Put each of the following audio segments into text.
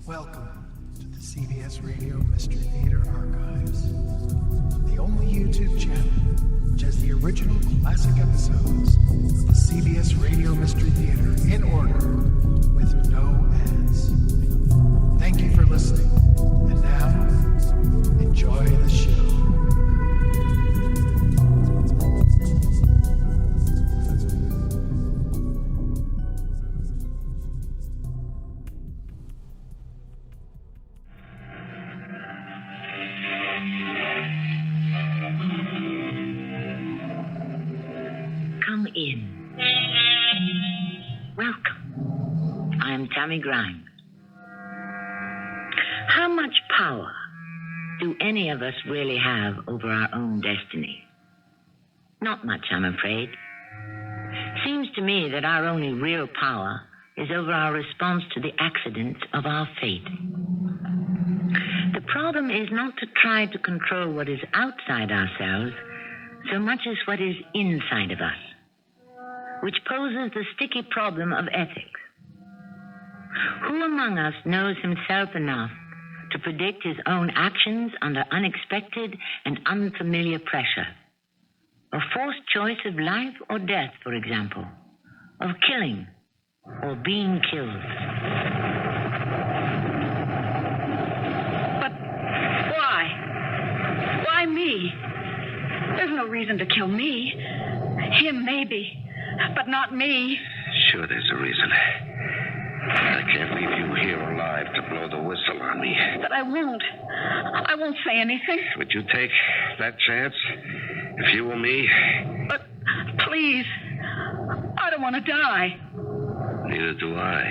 Welcome to the CBS Radio Mystery Theater Archives, the only YouTube channel which has the original classic episodes of the CBS Radio Mystery Theater in order with no ads. Thank you for listening, and now, enjoy the show. Come in. Welcome. I'm Tammy Grimes. How much power do any of us really have over our own destiny? Not much, I'm afraid. Seems to me that our only real power is over our response to the accidents of our fate. The problem is not to try to control what is outside ourselves so much as what is inside of us, which poses the sticky problem of ethics. Who among us knows himself enough to predict his own actions under unexpected and unfamiliar pressure? A forced choice of life or death, for example, of killing or being killed. But why? Why me? There's no reason to kill me. Him, maybe, but not me. Sure, there's a reason. I can't leave you here alive to blow the whistle on me. But I won't. I won't say anything. Would you take that chance if you were me? But please, I don't want to die. Neither do I.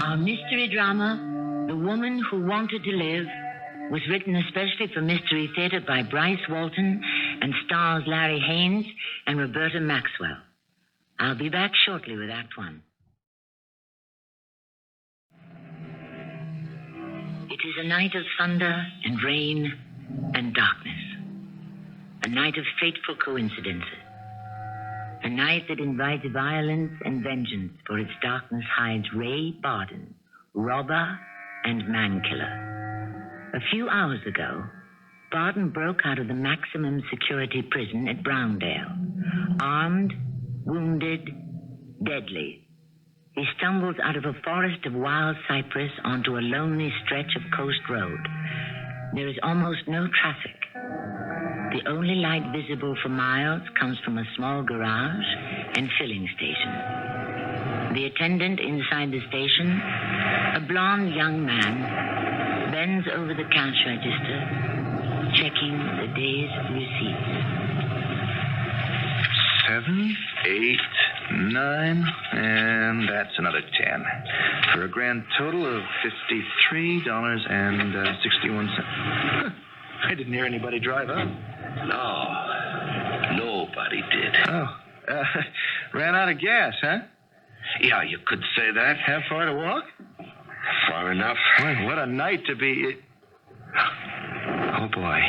Our mystery drama, The Woman Who Wanted to Live, was written especially for Mystery Theater by Bryce, Walton, and stars Larry Haines and Roberta Maxwell. I'll be back shortly with Act One. It is a night of thunder and rain and darkness. A night of fateful coincidences. A night that invites violence and vengeance, for its darkness hides Ray Barden, robber and man-killer. A few hours ago, Barden broke out of the maximum security prison at Browndale. Armed, wounded, deadly. He stumbles out of a forest of wild cypress onto a lonely stretch of coast road. There is almost no traffic. The only light visible for miles comes from a small garage and filling station. The attendant inside the station, a blond young man, bends over the cash register, checking the day's receipts. 7, 8, 9, and that's another 10. For a grand total of $53.61. I didn't hear anybody drive up. No, nobody did. Oh, ran out of gas, huh? Yeah, you could say that. Have far to walk? Far enough. Boy, what a night to be... Oh, boy.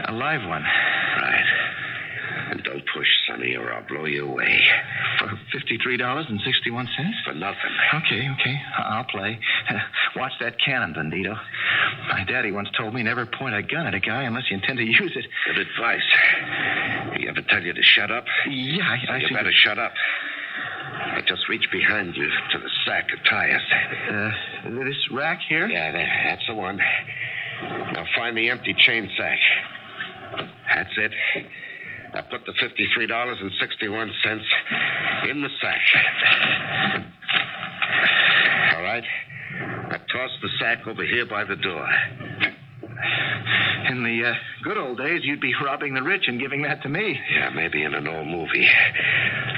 A live one. Right. And don't push, Sonny, or I'll blow you away. For $53.61? For nothing. Okay. I'll play. Watch that cannon, Bandito. My daddy once told me never point a gun at a guy unless you intend to use it. Good advice. He ever tell you to shut up? Yeah, I You see. better shut up. I just reach behind you to the sack of tires. This rack here? Yeah, that's the one. Now find the empty chain sack. That's it. Now put the $53.61 in the sack. All right? Now toss the sack over here by the door. In the good old days, you'd be robbing the rich and giving that to me. Yeah, maybe in an old movie.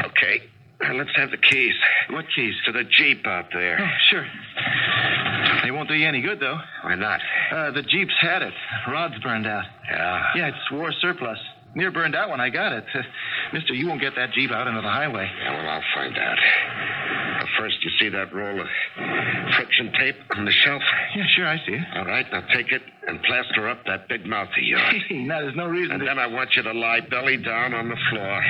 Okay, now let's have the keys. What keys? To the Jeep out there. Oh, sure. They won't do you any good, though. Why not? The Jeep's had it. Rod's burned out. Yeah. It's war surplus. Near burned out when I got it. Mister, you won't get that Jeep out into the highway. Yeah, well, I'll find out. Now first, you see that roll of friction tape on the shelf? Yeah, sure, I see it. All right, now take it and plaster up that big mouth of yours. Now, there's no reason And to... then I want you to lie belly down on the floor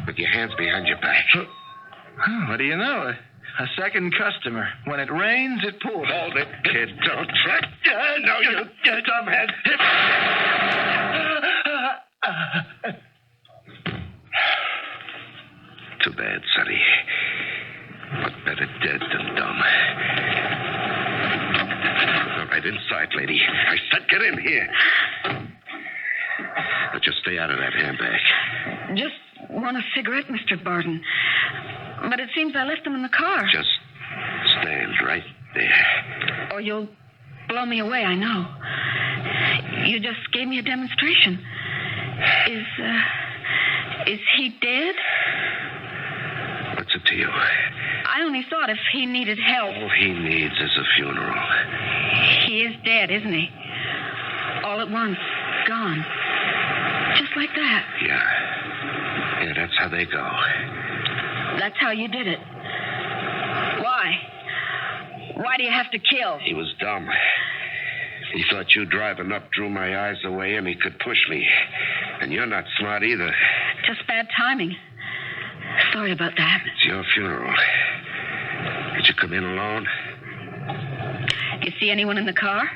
with your hands behind your back. Oh, what do you know? A second customer. When it rains, it pours. Hold it, kid. Don't try. No, you dumbhead. Too bad, Sonny. But better dead than dumb. All right, inside, lady. I said get in here. But just stay out of that handbag. Just want a cigarette, Mr. Barton. But it seems I left them in the car. Just stand right there. Or you'll blow me away, I know. You just gave me a demonstration. Is he dead? What's it to you? I only thought if he needed help. All he needs is a funeral. He is dead, isn't he? All at once. Gone. Just like that. Yeah, that's how they go. That's how you did it. Why? Why do you have to kill? He was dumb. He thought you driving up drew my eyes away and he could push me. And you're not smart either. Just bad timing. Sorry about that. It's your funeral. Did you come in alone? You see anyone in the car?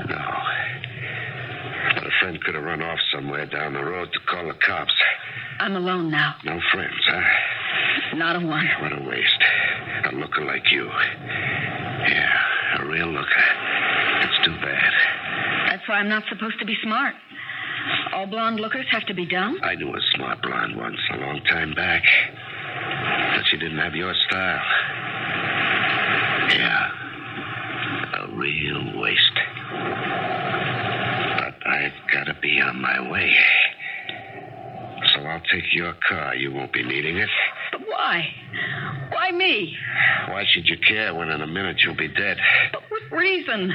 No. But a friend could have run off somewhere down the road to call the cops. I'm alone now. No friends, huh? Not a one. What a waste. A looker like you. Yeah, a real looker. It's too bad. That's why I'm not supposed to be smart. All blonde lookers have to be dumb. I knew a smart blonde once, a long time back. But she didn't have your style. Yeah, a real waste. But I've got to be on my way. So I'll take your car. You won't be needing it. But why? Why me? Why should you care when in a minute you'll be dead? But what reason?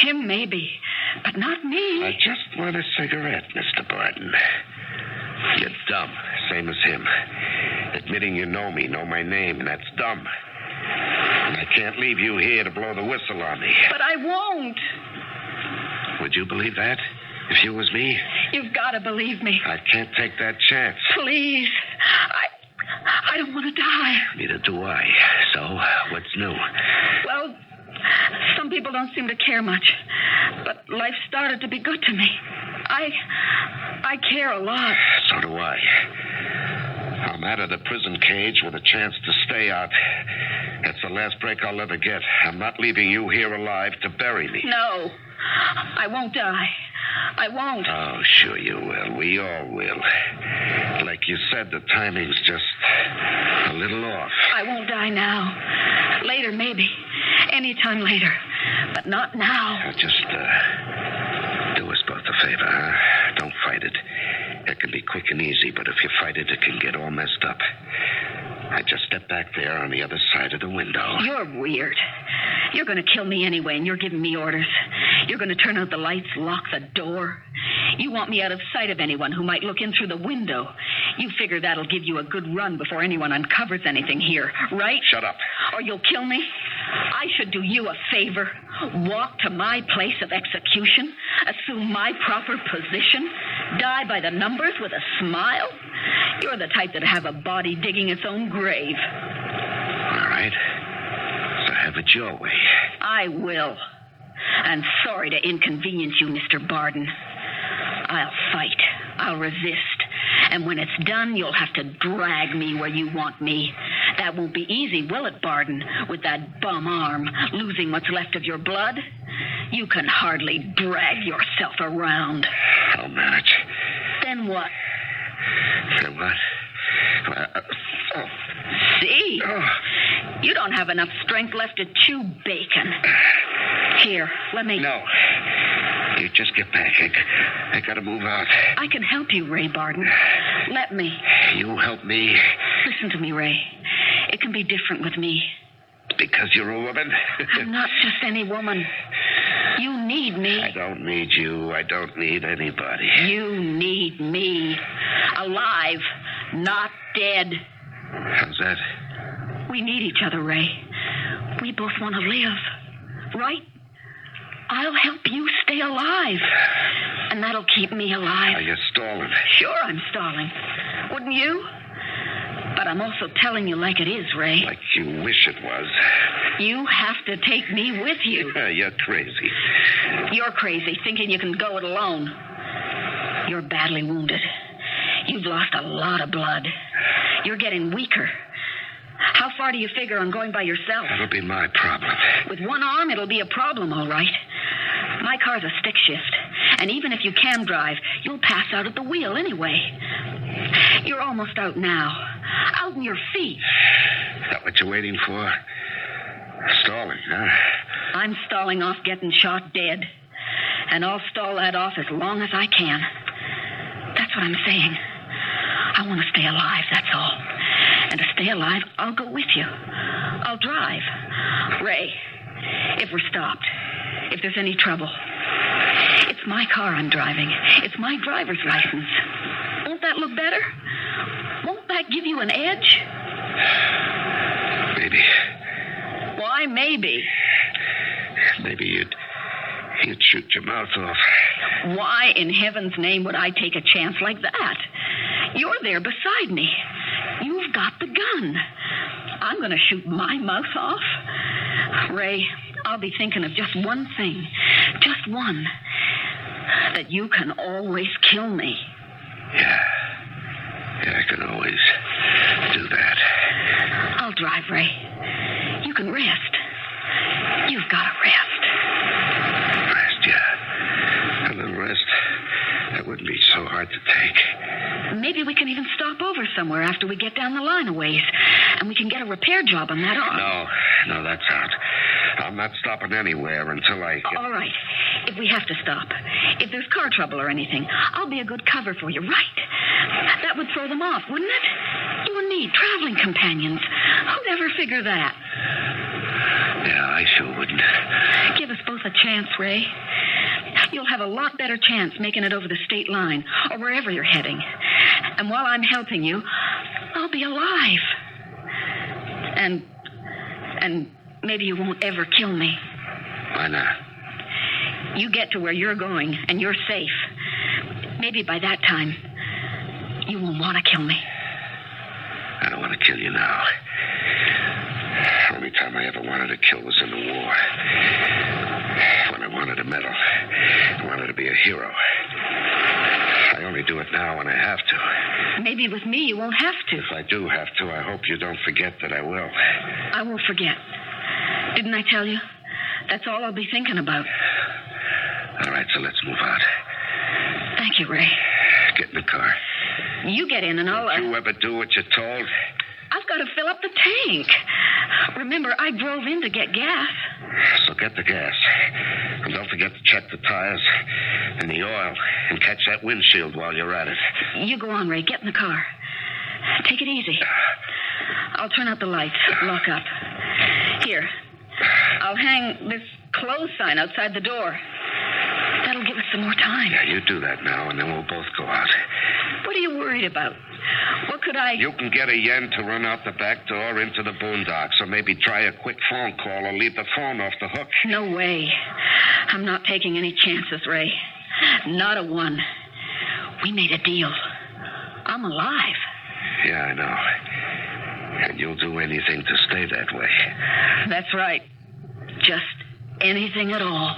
Him, maybe. But not me. I just want a cigarette, Mr. Barton. You're dumb, same as him. Admitting you know me, know my name, and that's dumb. And I can't leave you here to blow the whistle on me. But I won't. Would you believe that? If you was me? You've got to believe me. I can't take that chance. Please. I don't want to die. Neither do I. So, what's new? Well, some people don't seem to care much. But life started to be good to me. I care a lot. So do I. I'm out of the prison cage with a chance to stay out. That's the last break I'll ever get. I'm not leaving you here alive to bury me. No. I won't die. I won't. Oh, sure you will. We all will. Like you said, the timing's just a little off. I won't die now. Later, maybe. Anytime later. But not now. Just, do us both a favor, huh? Don't fight it. It can be quick and easy, but if you fight it, it can get all messed up. I just step back there on the other side of the window. You're weird. You're going to kill me anyway, and you're giving me orders. You're going to turn out the lights, lock the door. You want me out of sight of anyone who might look in through the window. You figure that'll give you a good run before anyone uncovers anything here, right? Shut up. Or you'll kill me? I should do you a favor. Walk to my place of execution, assume my proper position, die by the numbers with a smile? You're the type that'd have a body digging its own grave. All right. So have it your way. I will. And sorry to inconvenience you, Mr. Barton. I'll fight. I'll resist. And when it's done, you'll have to drag me where you want me. That won't be easy, will it, Barton? With that bum arm, losing what's left of your blood? You can hardly drag yourself around. I'll manage. Then what? Then what? See? You don't have enough strength left to chew bacon. Here, let me... No. You just get back. I gotta move out. I can help you, Ray Barton. Let me. You help me? Listen to me, Ray. It can be different with me. Because you're a woman? I'm not just any woman. You need me. I don't need you. I don't need anybody. You need me. Alive, not dead. How's that? We need each other, Ray. We both want to live, right? I'll help you stay alive. And that'll keep me alive. You're stalling. Sure, I'm stalling. Wouldn't you? But I'm also telling you like it is, Ray. Like you wish it was. You have to take me with you. You're crazy. You're crazy, thinking you can go it alone. You're badly wounded. You've lost a lot of blood. You're getting weaker. How far do you figure on going by yourself? That'll be my problem. With one arm, it'll be a problem, all right. My car's a stick shift, and even if you can drive, you'll pass out at the wheel anyway. You're almost out now. Out on your feet. Is that what you're waiting for? Stalling, huh? I'm stalling off getting shot dead. And I'll stall that off as long as I can. That's what I'm saying. I want to stay alive, that's all. And to stay alive, I'll go with you. I'll drive. Ray, if we're stopped, if there's any trouble, it's my car I'm driving. It's my driver's license. Won't that look better? Won't that give you an edge? Maybe. Why maybe? Maybe you'd shoot your mouth off. Why in heaven's name would I take a chance like that? You're there beside me. You've got the gun. I'm going to shoot my mouth off? Ray, I'll be thinking of just one thing. Just one. That you can always kill me. Yeah, I can always do that. I'll drive, Ray. You can rest. You've got to rest. Rest, yeah. A little rest. That wouldn't be so hard to take. Maybe we can even stop over somewhere after we get down the line a ways, and we can get a repair job on that arm. No, that's out. I'm not stopping anywhere until I get... All right. If we have to stop, if there's car trouble or anything, I'll be a good cover for you, right? That would throw them off, wouldn't it? You and me, traveling companions. Who'd ever figure that? Yeah, I sure wouldn't. Give us both a chance, Ray. You'll have a lot better chance making it over the state line or wherever you're heading. And while I'm helping you, I'll be alive. And maybe you won't ever kill me. Why not? You get to where you're going, and you're safe. Maybe by that time, you won't want to kill me. I don't want to kill you now. The only time I ever wanted to kill was in the war. When I wanted a medal. I wanted to be a hero. I only do it now when I have to. Maybe with me you won't have to. If I do have to, I hope you don't forget that I will. I won't forget. Didn't I tell you? That's all I'll be thinking about. All right, so let's move out. Thank you, Ray. Get in the car. You get in and I'll... Don't you ever do what you're told? I've got to fill up the tank. Remember, I drove in to get gas. So get the gas. And don't forget to check the tires and the oil and catch that windshield while you're at it. You go on, Ray. Get in the car. Take it easy. I'll turn out the lights. Lock up. Here. I'll hang this close sign outside the door. That'll give us some more time. Yeah, you do that now, and then we'll both go out. What are you worried about? What could I... You can get a yen to run out the back door into the boondocks, or maybe try a quick phone call or leave the phone off the hook. No way. I'm not taking any chances, Ray. Not a one. We made a deal. I'm alive. Yeah, I know. And you'll do anything to stay that way. That's right. Just anything at all.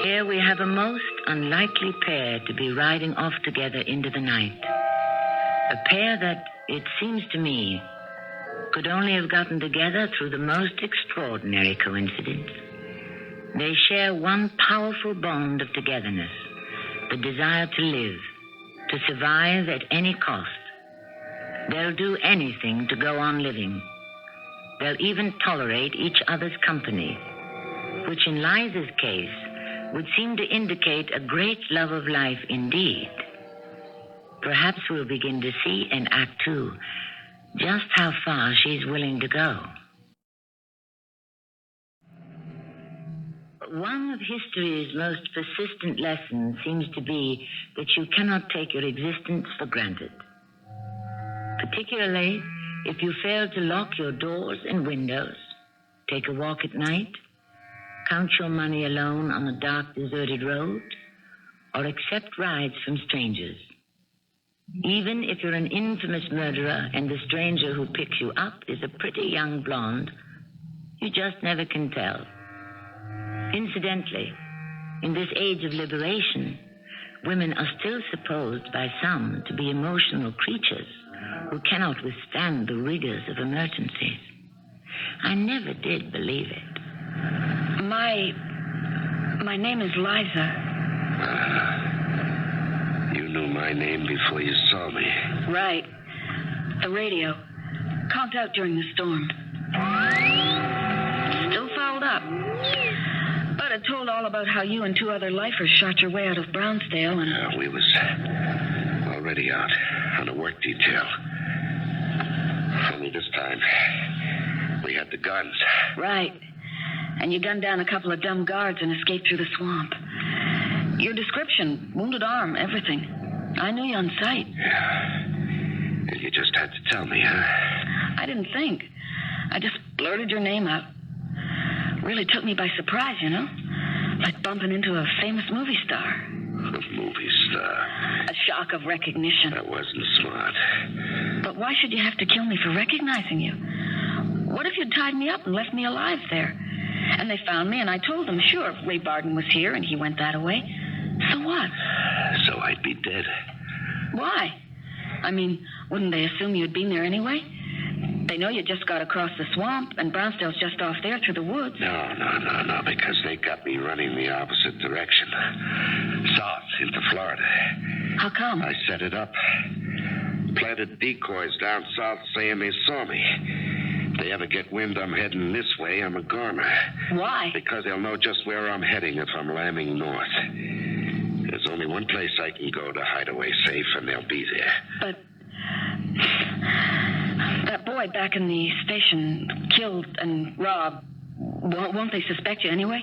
Here we have a most unlikely pair to be riding off together into the night. A pair that, it seems to me, could only have gotten together through the most extraordinary coincidence. They share one powerful bond of togetherness, the desire to live, to survive at any cost. They'll do anything to go on living. They'll even tolerate each other's company, which in Liza's case would seem to indicate a great love of life indeed. Perhaps we'll begin to see in Act 2 just how far she's willing to go. One of history's most persistent lessons seems to be that you cannot take your existence for granted. Particularly if you fail to lock your doors and windows, take a walk at night, count your money alone on a dark, deserted road, or accept rides from strangers. Even if you're an infamous murderer and the stranger who picks you up is a pretty young blonde, you just never can tell. Incidentally, in this age of liberation, women are still supposed by some to be emotional creatures who cannot withstand the rigors of emergencies. I never did believe it. My name is Liza. You knew my name before you saw me. Right. The radio. Conked out during the storm. Still fouled up. But it told all about how you and 2 other lifers shot your way out of Brownsdale and... We was already out on a work detail. Only this time, we had the guns. Right. And you gunned down a couple of dumb guards and escaped through the swamp. Your description, wounded arm, everything. I knew you on sight. Yeah. You just had to tell me, huh? I didn't think. I just blurted your name out. Really took me by surprise, you know? Like bumping into a famous movie star. A movie star? A shock of recognition. That wasn't smart. But why should you have to kill me for recognizing you? What if you'd tied me up and left me alive there? And they found me, and I told them, sure, Ray Barden was here, and he went that way. So what? So I'd be dead. Why? I mean, wouldn't they assume you'd been there anyway? They know you just got across the swamp, and Brownsdale's just off there through the woods. No, because they got me running the opposite direction. South, into Florida. How come? I set it up. Planted decoys down south saying they saw me. If they ever get wind I'm heading this way, I'm a goner. Why? Because they'll know just where I'm heading if I'm lambing north. There's only one place I can go to hide away safe, and they'll be there. But that boy back in the station, killed and robbed, won't they suspect you anyway?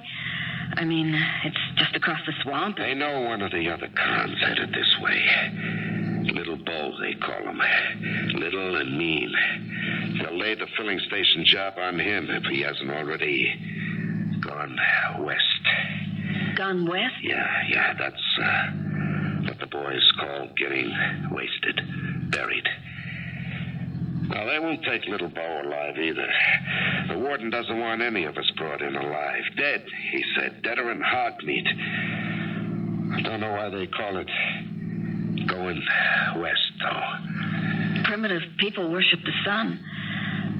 I mean, it's just across the swamp. They know one of the other cons headed this way. Little Bo, they call him. Little and mean. They'll lay the filling station job on him if he hasn't already gone west. Gone west? Yeah, that's what the boys call getting wasted, buried. Now, they won't take little Bo alive either. The warden doesn't want any of us brought in alive. Dead, he said. Deader than hog meat. I don't know why they call it going west, though. Primitive people worship the sun.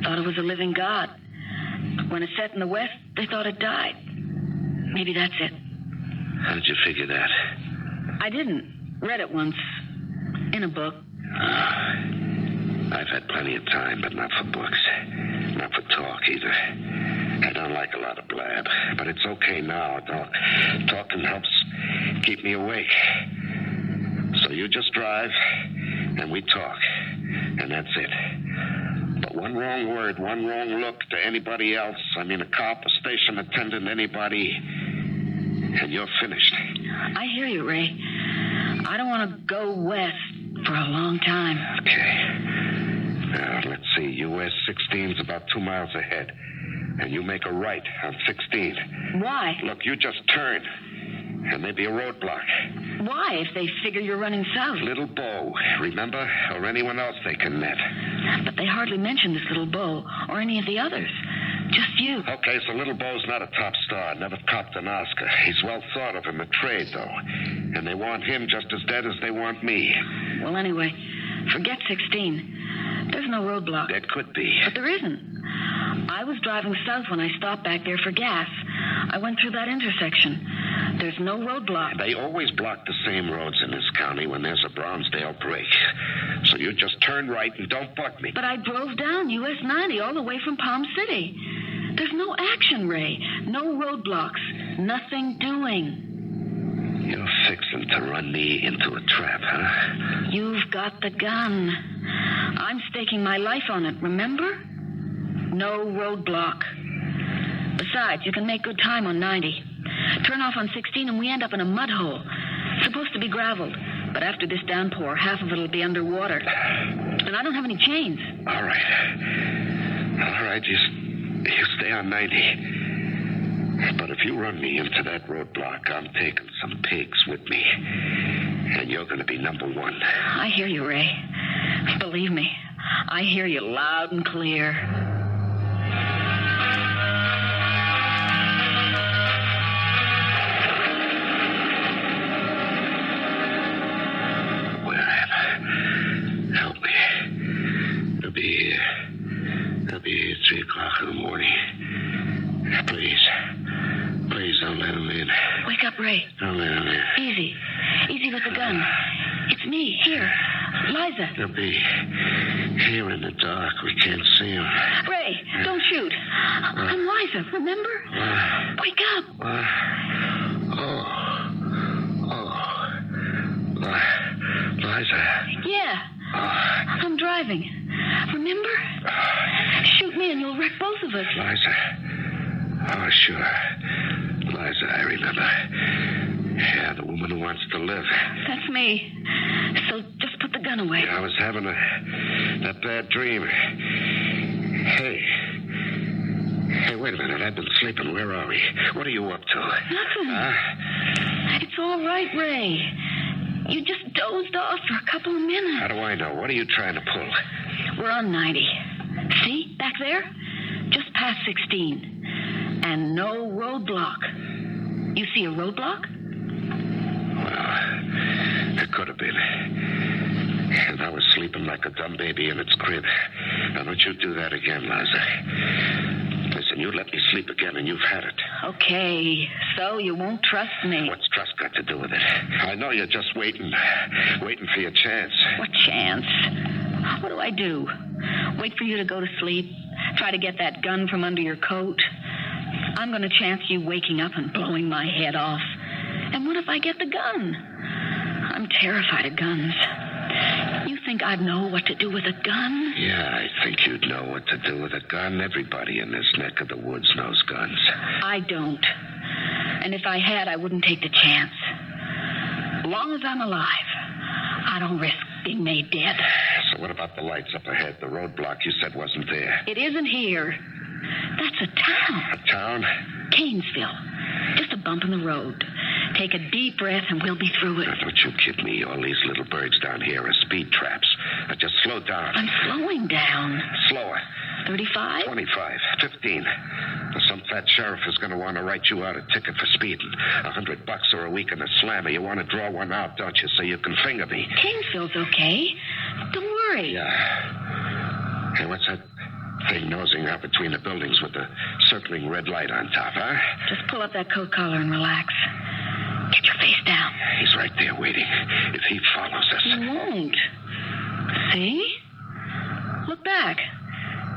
Thought it was a living god. When it set in the west, they thought it died. Maybe that's it. How did you figure that? I didn't. Read it once. In a book. I've had plenty of time, but not for books. Not for talk, either. I don't like a lot of blab, but it's okay now. Talking helps keep me awake. So you just drive, and we talk, and that's it. But one wrong word, one wrong look to anybody else, I mean a cop, a station attendant, anybody, and you're finished. I hear you, Ray. I don't want to go west for a long time. Okay. Now, let's see. US 16's about 2 miles ahead. And you make a right on 16. Why? Look, you just turn. And maybe a roadblock. Why, if they figure you're running south? Little Bo, remember? Or anyone else they can net. But they hardly mention this little Bo or any of the others. Just you. Okay, so Little Bo's not a top star. Never copped an Oscar. He's well thought of in the trade, though. And they want him just as dead as they want me. Well, anyway, forget 16. There's no roadblock. There could be. But there isn't. I was driving south when I stopped back there for gas. I went through that intersection. There's no roadblock. They always block the same roads in this county when there's a Brownsdale break. So you just turn right and don't bug me. But I drove down US 90 all the way from Palm City. There's no action, Ray. No roadblocks. Nothing doing. You're fixing to run me into a trap, huh? You've got the gun. I'm staking my life on it, remember? No roadblock. Besides, you can make good time on 90. Turn off on 16 and we end up in a mud hole. It's supposed to be graveled, but after this downpour, half of it will be underwater. And I don't have any chains. All right, you stay on 90. But if you run me into that roadblock, I'm taking some pigs with me. And you're going to be number one. I hear you, Ray. Believe me, I hear you loud and clear. Where am I? Help me. It'll be 3 o'clock in the morning. Please don't let him in. Wake up, Ray. Don't let him in. Easy with the gun. It's me, here. Liza. He'll be here in the dark. We can't see him. Ray, don't shoot. I'm Liza, remember? Wake up. Liza. Yeah. I'm driving. Remember? Shoot me and you'll wreck both of us. Liza. Oh, sure. Liza, I remember. Yeah, the woman who wants to live. That's me. So just put the gun away. Yeah, I was having that bad dream. Hey, wait a minute. I've been sleeping. Where are we? What are you up to? Nothing. It's all right, Ray. You just dozed off for a couple of minutes. How do I know? What are you trying to pull? We're on 90. See? Back there? Just past 16. And no roadblock. You see a roadblock? Well, it could have been. And I was sleeping like a dumb baby in its crib. Now, don't you do that again, Liza. Listen, you let me sleep again and you've had it. Okay, so you won't trust me. What's trust got to do with it? I know you're just waiting for your chance. What chance? What do I do? Wait for you to go to sleep? Try to get that gun from under your coat? I'm going to chance you waking up and blowing my head off. And what if I get the gun? I'm terrified of guns. You think I'd know what to do with a gun? Yeah, I think you'd know what to do with a gun. Everybody in this neck of the woods knows guns. I don't. And if I had, I wouldn't take the chance. As long as I'm alive, I don't risk being made dead. So what about the lights up ahead? The roadblock you said wasn't there. It isn't here. That's a town. A town? Cainesville. Just a bump in the road. Take a deep breath and we'll be through it. Now, don't you kid me. All these little birds down here are speed traps. Now, just slow down. I'm slowing down. Slower. 35? 25. 15. Now, some fat sheriff is going to want to write you out a ticket for speeding. $100 or a week in a slammer. You want to draw one out, don't you, so you can finger me? Cainesville's okay. Don't worry. Yeah. Hey, what's that thing nosing out between the buildings with the circling red light on top, huh? Just pull up that coat collar and relax. Get your face down. He's right there waiting. If he follows us. He won't. See? Look back.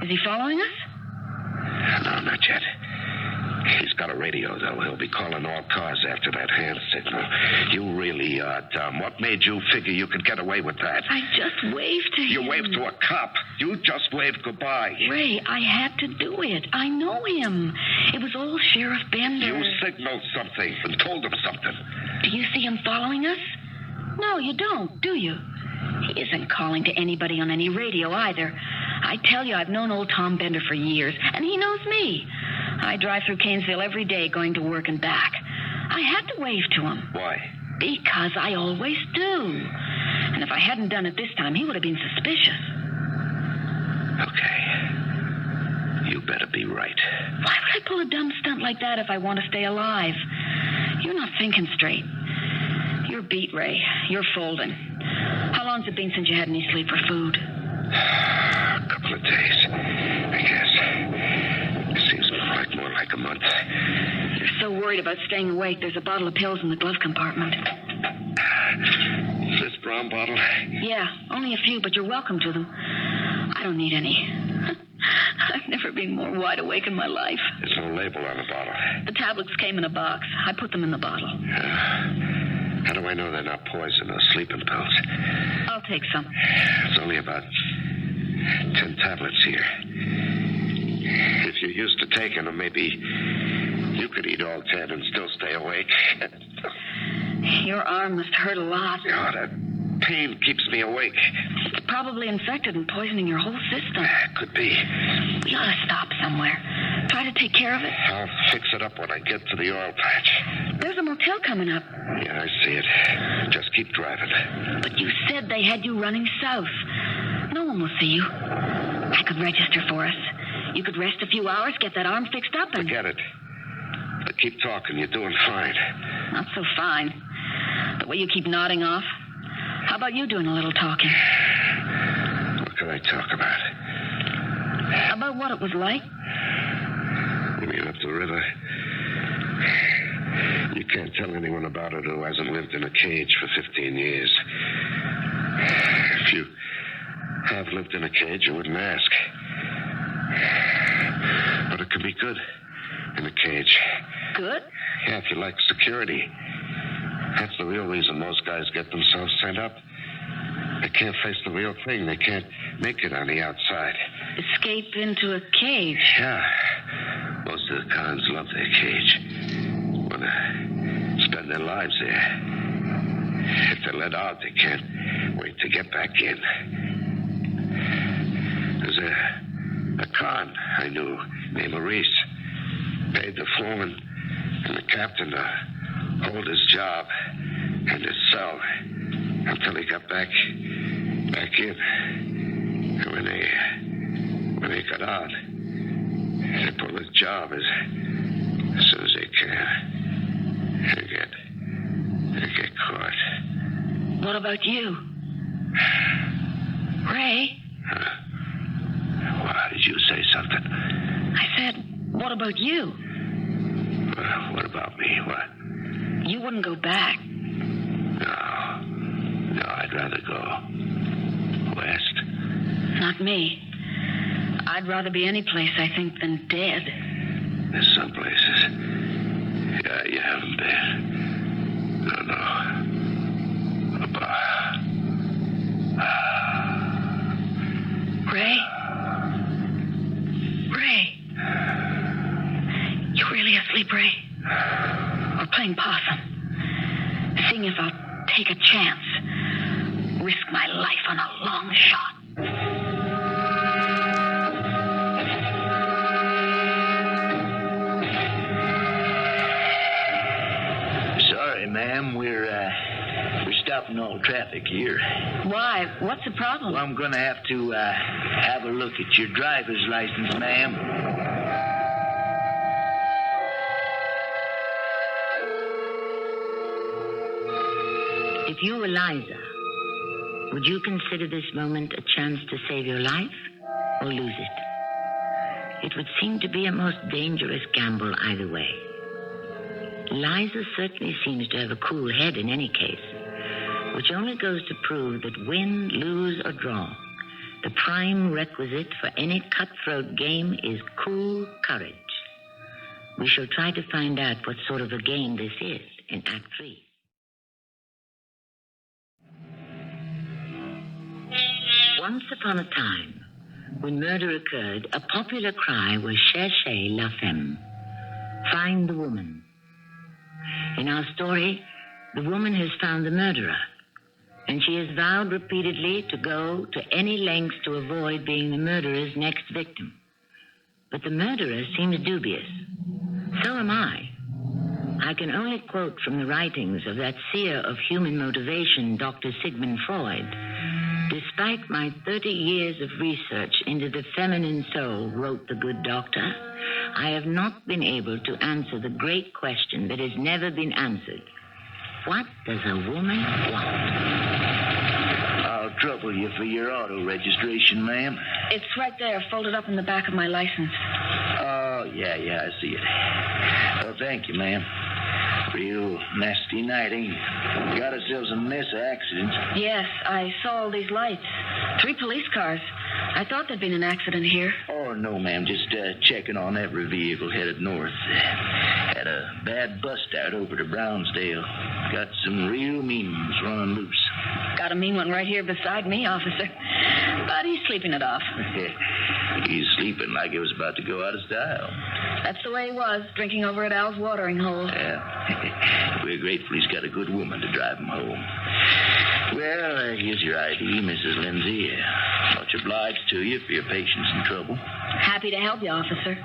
Is he following us? No, not yet. He's got a radio, though. He'll be calling all cars after that hand signal. You really are dumb. What made you figure you could get away with that? I just waved to him. You waved to a cop. You just waved goodbye. Ray, I had to do it. I know him. It was old Sheriff Bender. You signaled something and told him something. Do you see him following us? No, you don't, do you? He isn't calling to anybody on any radio either. I tell you, I've known old Tom Bender for years, and he knows me. I drive through Cainesville every day going to work and back. I had to wave to him. Why? Because I always do. And if I hadn't done it this time, he would have been suspicious. Okay. You better be right. Why would I pull a dumb stunt like that if I want to stay alive? You're not thinking straight. You're beat, Ray. You're folding. How long's it been since you had any sleep or food? A couple of days, I guess. It seems more like a month. You're so worried about staying awake, there's a bottle of pills in the glove compartment. This brown bottle? Yeah, only a few, but you're welcome to them. I don't need any. I've never been more wide awake in my life. There's no label on the bottle. The tablets came in a box. I put them in the bottle. How do I know they're not poison or sleeping pills? I'll take some. It's only about 10 tablets here. If you're used to taking them, maybe You could eat all 10 and still stay awake. Your arm must hurt a lot. Oh, that pain keeps me awake. It's probably infected and poisoning your whole system. Could be. You ought to stop somewhere. Try to take care of it. I'll fix it up when I get to the oil patch. There's a motel coming up. Yeah, I see it. Just keep driving. But you said they had you running south. No one will see you. I could register for us. You could rest a few hours, get that arm fixed up, and... Forget it. But keep talking. You're doing fine. Not so fine. The way you keep nodding off. How about you doing a little talking? What can I talk about? About what it was like? You mean up the river? You can't tell anyone about it who hasn't lived in a cage for 15 years. If you have lived in a cage, you wouldn't ask. But it can be good in a cage. Good? Yeah, if you like security. That's the real reason most guys get themselves sent up. They can't face the real thing. They can't make it on the outside. Escape into a cage. Yeah. Most of the cons love their cage. Want to spend their lives there. If they're let out, they can't wait to get back in. There's a con I knew named Maurice. Paid the foreman and the captain to hold his job and his cell until he got back in. And when they got out, they pull his job as soon as they can. They get caught. What about you? Ray? Why did you say something? I said, what about you? What about me? What? You wouldn't go back. No, I'd rather go west. Not me. I'd rather be any place, I think, than dead. There's some places. Yeah, you haven't been. No. Ray? You really asleep, Ray? Or playing possum? Seeing if I'll take a chance. Risk my life on a long shot. Sorry, ma'am. We're stopping all traffic here. Why? What's the problem? Well, I'm going to have to have a look at your driver's license, ma'am. If you were Liza, would you consider this moment a chance to save your life or lose it? It would seem to be a most dangerous gamble either way. Liza certainly seems to have a cool head in any case, which only goes to prove that win, lose, or draw, the prime requisite for any cutthroat game is cool courage. We shall try to find out what sort of a game this is in Act 3. Once upon a time, when murder occurred, a popular cry was "Cherchez la femme," find the woman. In our story, the woman has found the murderer, and she has vowed repeatedly to go to any lengths to avoid being the murderer's next victim. But the murderer seems dubious. So am I. I can only quote from the writings of that seer of human motivation, Dr. Sigmund Freud. Despite my 30 years of research into the feminine soul, wrote the good doctor, I have not been able to answer the great question that has never been answered. What does a woman want? I'll trouble you for your auto registration, ma'am. It's right there, folded up in the back of my license. Oh, yeah, I see it. Well, thank you, ma'am. Real nasty night, ain't it? Got ourselves a mess of accidents. Yes, I saw all these lights. 3 police cars. I thought there'd been an accident here. Oh, no, ma'am. Just checking on every vehicle headed north. Had a bad bust out over to Brownsdale. Got some real mean ones running loose. Got a mean one right here beside me, officer. But he's sleeping it off. He's sleeping like he was about to go out of style. That's the way he was, drinking over at Al's watering hole. Yeah. We're grateful he's got a good woman to drive him home. Well, here's your ID, Mrs. Lindsay. Much obliged to you for your patience and trouble. Happy to help you, officer.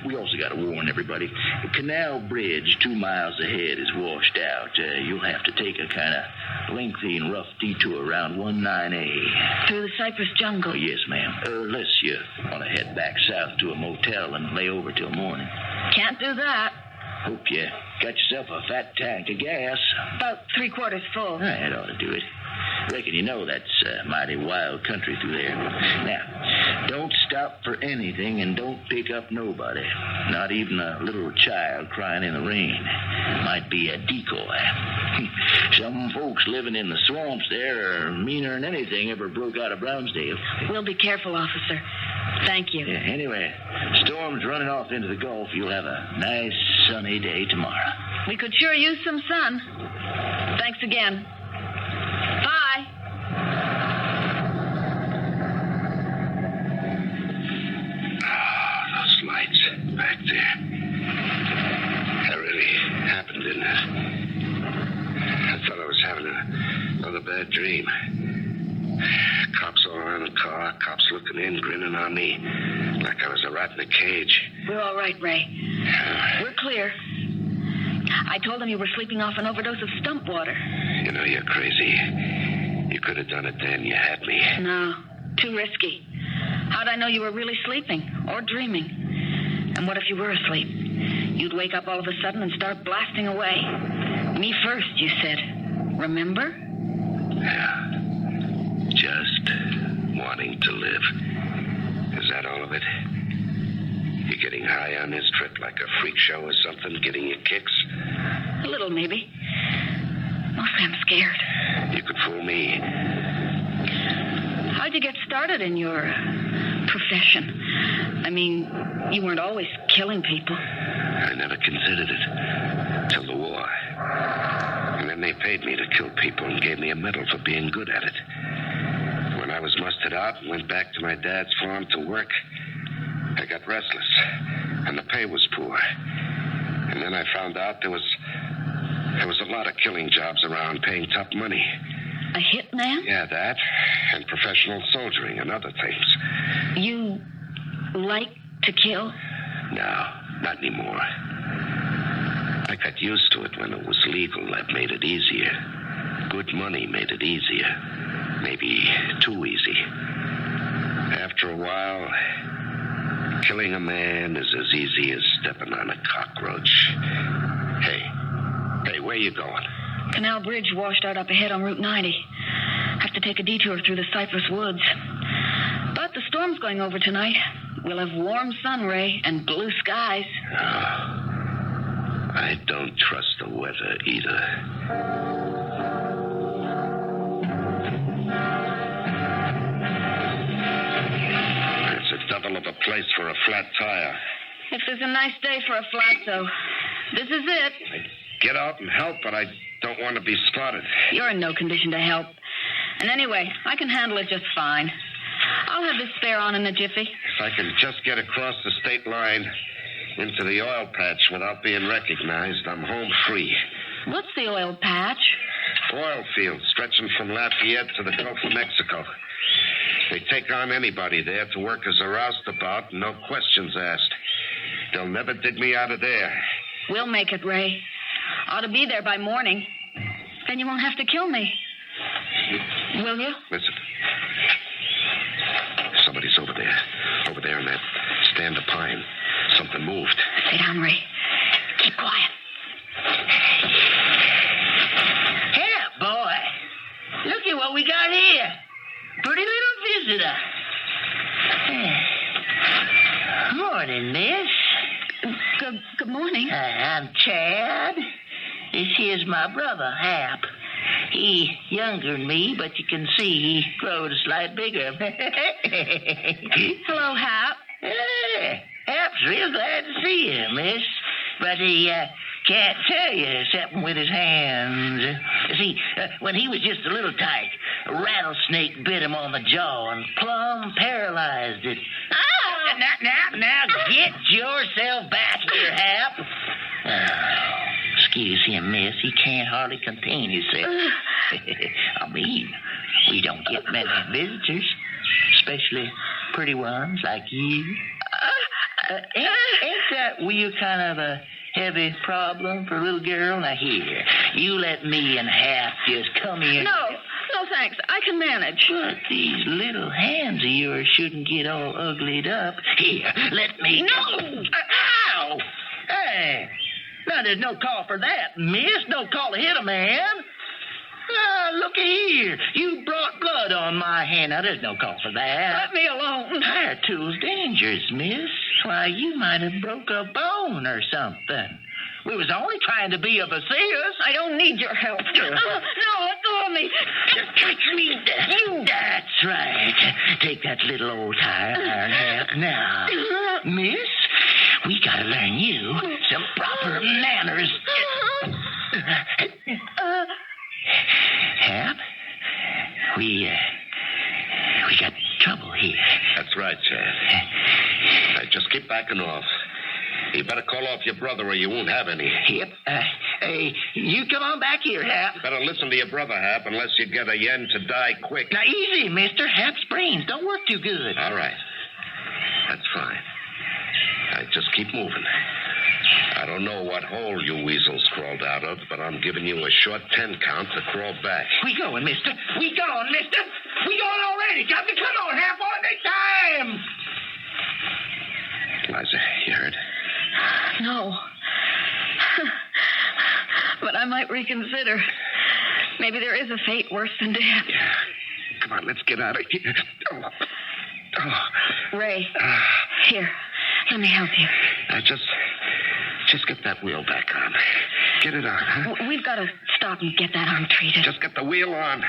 We also got to warn everybody. The canal bridge 2 miles ahead is washed out. You'll have to take a kind of lengthy and rough detour around 19A. Through the cypress jungle? Oh, yes, ma'am. Unless you want to head back south to a motel and lay over till morning. Can't do that. Hope you got yourself a fat tank of gas. About 3/4 full. That ought to do it. Reckon you know that's mighty wild country through there. Now, don't stop for anything and don't pick up nobody. Not even a little child crying in the rain. Might be a decoy. Some folks living in the swamps there are meaner than anything ever broke out of Brownsdale. We'll be careful, officer. Thank you. Yeah, anyway, storm's running off into the Gulf. You'll have a nice sunny day tomorrow. We could sure use some sun. Thanks again. Bye. Those lights back there. That really happened, didn't it? I thought I was having another bad dream. Cops all around the car, cops looking in, grinning on me, like I was a rat in a cage. We're all right, Ray. We're clear. I told them you were sleeping off an overdose of stump water. You know, you're crazy. You could have done it then. You had me. No, too risky. How'd I know you were really sleeping or dreaming? And what if you were asleep? You'd wake up all of a sudden and start blasting away. Me first, you said. Remember? Yeah. Just wanting to live. Is that all of it? You getting high on this trip like a freak show or something, getting your kicks? A little, maybe. Mostly I'm scared. You could fool me. How'd you get started in your profession? I mean, you weren't always killing people. I never considered it. Till the war. And then they paid me to kill people and gave me a medal for being good at it. When I was mustered out and went back to my dad's farm to work, I got restless, and the pay was poor. And then I found out there was a lot of killing jobs around paying top money. A hitman? Yeah, that, and professional soldiering and other things. You like to kill? No, not anymore. I got used to it when it was legal. That made it easier. Good money made it easier. Maybe too easy. After a while, killing a man is as easy as stepping on a cockroach. Hey, where you going? Canal Bridge washed out up ahead on Route 90. Have to take a detour through the cypress woods. But the storm's going over tonight. We'll have warm sun, Ray, and blue skies. Oh, I don't trust the weather either. It's a devil of a place for a flat tire. If there's a nice day for a flat, though, this is it. Get out and help, but I don't want to be spotted. You're in no condition to help. And anyway, I can handle it just fine. I'll have this fare on in a jiffy. If I can just get across the state line into the oil patch without being recognized, I'm home free. What's the oil patch? Oil fields stretching from Lafayette to the Gulf of Mexico. They take on anybody there to work as a roustabout, no questions asked. They'll never dig me out of there. We'll make it, Ray. Ought to be there by morning. Then you won't have to kill me. Will you? Listen. Somebody's over there. Over there in that stand of pine. Something moved. Stay down, Ray. Keep quiet. Here, boy. Look at what we got here. Pretty little visitor. Morning, miss. Good morning. I'm Chad. This here's my brother, Hap. He younger than me, but you can see he growed a slight bigger. Hello, Hap. Hap's real glad to see you, miss. But he can't tell you something with his hands. See, when he was just a little tyke, a rattlesnake bit him on the jaw and plumb paralyzed it. Oh! Now, get yourself back here, Hap. Oh, excuse him, miss. He can't hardly contain himself. I mean, we don't get many visitors, especially pretty ones like you. Ain't that wheel kind of a heavy problem for a little girl? Now, here, you let me and Hap just come here. No, thanks. I can manage. But these little hands of yours shouldn't get all uglied up. Here, let me... No! Ow! Hey, now there's no call for that, miss. No call to hit a man. Looky here. You brought blood on my hand. Now, there's no call for that. Let me alone. Fire tool's dangerous, miss. Why, you might have broke a bone or something. We was only trying to be of assistance. I don't need your help. No, let go of me. Touch me. That's right. Take that little old iron hat. Now, miss, we gotta learn you some proper manners. Hap, we got trouble here. That's right, sir. Just keep backing off. You better call off your brother or you won't have any. Yep. Hey, you come on back here, Hap. Better listen to your brother, Hap, unless you get a yen to die quick. Now, easy, mister. Hap's brains don't work too good. All right. That's fine. Just keep moving. I don't know what hole you weasels crawled out of, but I'm giving you a short 10 count to crawl back. We going, mister. We going, mister. We going already. Captain, come on, Hap. On the time. Liza, you heard? No. But I might reconsider. Maybe there is a fate worse than death. Yeah. Come on, let's get out of here. Ray, here. Let me help you. Just get that wheel back on. Get it on, huh? We've got to stop and get that arm treated. Just get the wheel on.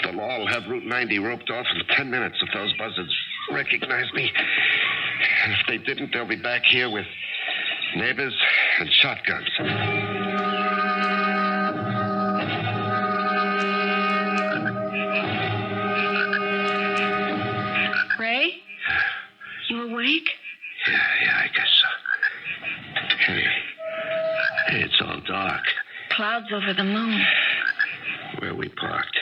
The law will have Route 90 roped off in 10 minutes if those buzzards recognize me. And if they didn't, they'll be back here with neighbors and shotguns. Ray? You awake? Yeah, I guess so. Hey, it's all dark. Clouds over the moon. Where we parked.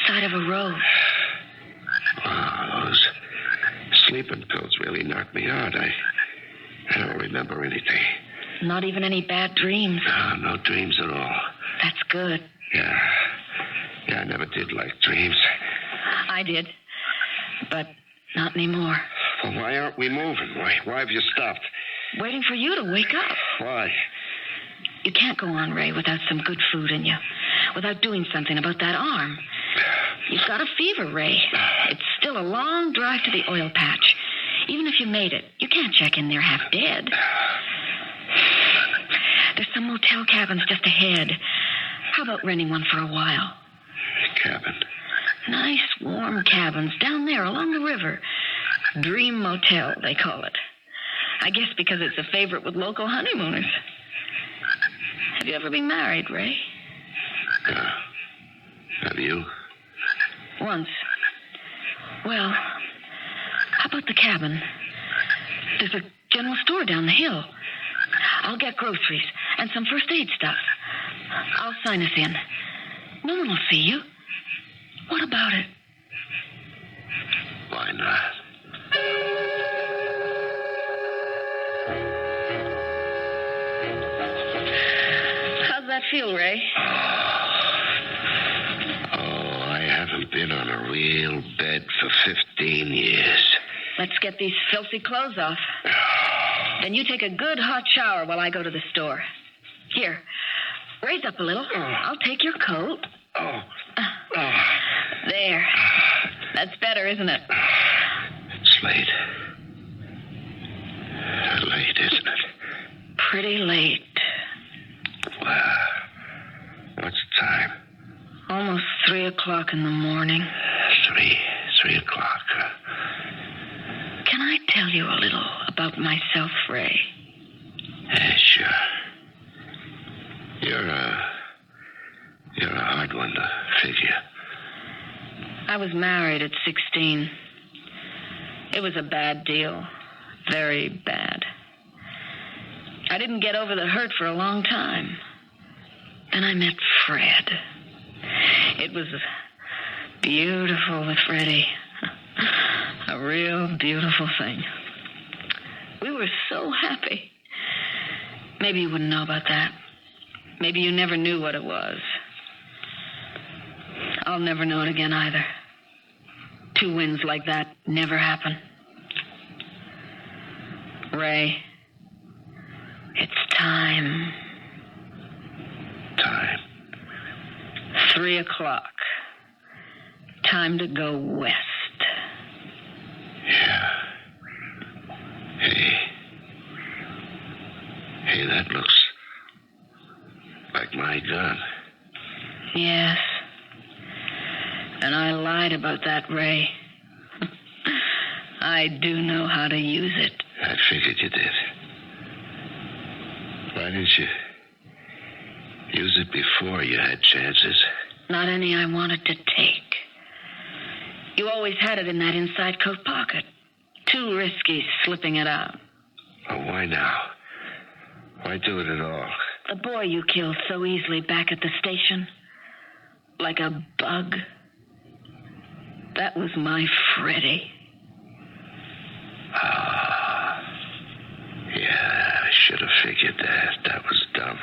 Side of a road. Wow, those sleeping pills really knocked me out. I don't remember anything. Not even any bad dreams. No dreams at all. That's good. Yeah, I never did like dreams. I did. But not anymore. Well, why aren't we moving? Why have you stopped? Waiting for you to wake up. Why? You can't go on, Ray, without some good food in you. Without doing something about that arm. You've got a fever, Ray. It's still a long drive to the oil patch. Even if you made it, you can't check in there half dead. There's some motel cabins just ahead. How about renting one for a while? Cabin? Nice, warm cabins down there along the river. Dream Motel, they call it. I guess because it's a favorite with local honeymooners. Have you ever been married, Ray? Have you? Once. Well, how about the cabin? There's a general store down the hill. I'll get groceries and some first aid stuff. I'll sign us in. No one will see you. What about it? Why not? How's that feel, Ray? I haven't been on a real bed for 15 years. Let's get these filthy clothes off. Then you take a good hot shower while I go to the store. Here, raise up a little. I'll take your coat. There. That's better, isn't it? It's late. Late, isn't it? Pretty late. What's the time? Almost 3 o'clock in the morning. 3 o'clock. Can I tell you a little about myself, Ray? Yeah, sure. You're a hard one to figure. I was married at 16. It was a bad deal. Very bad. I didn't get over the hurt for a long time. Then I met Fred. It was beautiful with Freddie. A real beautiful thing. We were so happy. Maybe you wouldn't know about that. Maybe you never knew what it was. I'll never know it again either. Two wins like that never happen. Ray, it's time. Time? 3:00. Time to go west. Yeah. Hey, that looks like my gun. Yes. And I lied about that, Ray. I do know how to use it. I figured you did. Why didn't you use it before you had chances? Not any I wanted to take. You always had it in that inside coat pocket. Too risky slipping it out. Well, why now? Why do it at all? The boy you killed so easily back at the station. Like a bug. That was my Freddie. Yeah, I should have figured that. That was dumb.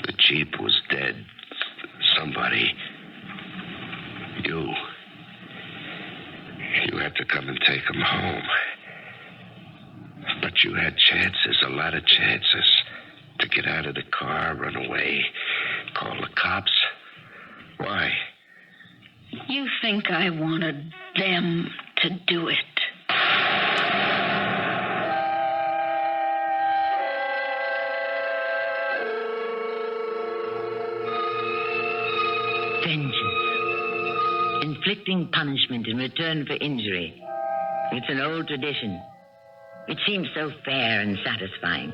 The Jeep was dead. Somebody... You had to come and take him home. But you had chances, a lot of chances, to get out of the car, run away, call the cops. Why? You think I wanted them to do it? Vengeance. Inflicting punishment in return for injury. It's an old tradition. It seems so fair and satisfying.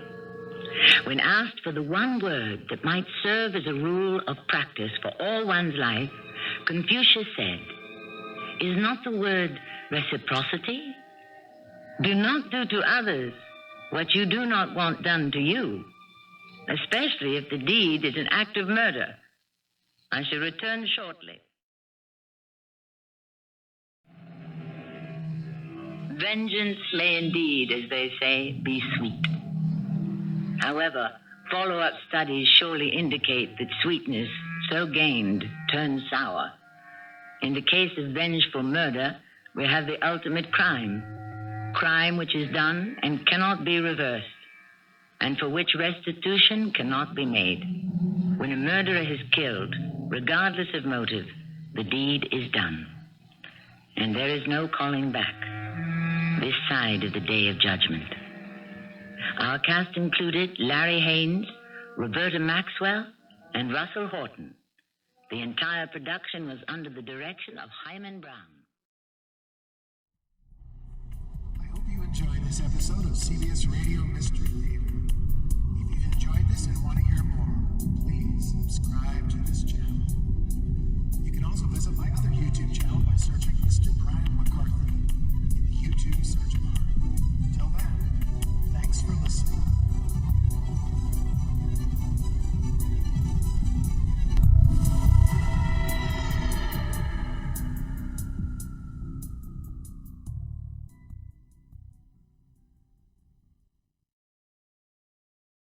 When asked for the one word that might serve as a rule of practice for all one's life, Confucius said, "Is not the word reciprocity? Do not do to others what you do not want done to you, especially if the deed is an act of murder." I shall return shortly. Vengeance may indeed, as they say, be sweet. However, follow-up studies surely indicate that sweetness, so gained, turns sour. In the case of vengeful murder, we have the ultimate crime. Crime which is done and cannot be reversed, and for which restitution cannot be made. When a murderer is killed, regardless of motive, the deed is done. And there is no calling back. This side of the Day of Judgment. Our cast included Larry Haines, Roberta Maxwell, and Russell Horton. The entire production was under the direction of Hyman Brown. I hope you enjoyed this episode of CBS Radio Mystery Theater. If you've enjoyed this and want to hear more, please subscribe to this channel.